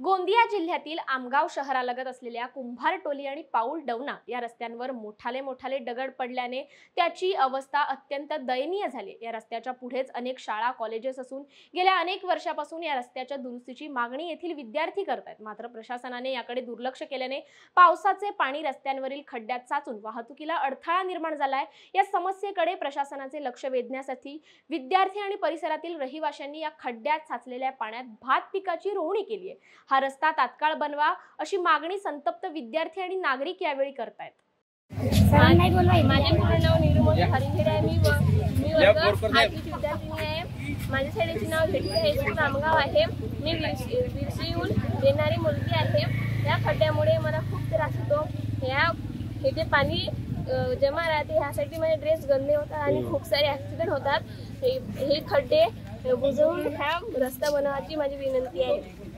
गोंदिया जिल्ह्यातील आमगाव शहरालगत असलेल्या कुंभारटोली आणि पाऊल डवना या रस्त्यांवर मोठाले दगड पडल्याने त्याची अवस्था अत्यंत दयनीय झाली। या रस्त्याच्या पुढेच अनेक शाळा कॉलेजेस असून गेल्या अनेक वर्षापासून या रस्त्याच्या दुरुस्तीची मागणी येथील विद्यार्थी करतात। मात्र प्रशासनाने याकडे दुर्लक्ष केल्याने पावसाचे पाणी रस्त्यांवरील खड्ड्यात साचून वाहतुकीला अडथळा निर्माण झालाय। या समस्येकडे प्रशासनाचे लक्ष वेधण्यासाठी विद्यार्थी आणि परिसरातील रहिवाशांनी या खड्ड्यात साचलेल्या पाण्यात भात पिकाची रोवणी केली आहे। हा रस्ता तात्काळ बनवा अशी मागणी संतप्त विद्यार्थी आणि नागरिक यावेळी करतायत। माझे पूर्ण नाव नीरुमोनी हरिखेडे आहे। मी वर्ग 8ची विद्यार्थिनी आहे। माझ्या शाळेचे नाव भेटले हायस्कूल आमगाव आहे। मी विरशीहून येणारी मुलगी आहे। या खड्ड्यामुळे मला खूप त्रास होतो। हे जे पाणी जमा राहते यासाठी माझे ड्रेस गंदे होतात आणि खूप सारे ॲक्सिडेंट होतात। हे खड्डे बुजवून हा रस्ता बनवायची माझी विनंती आहे।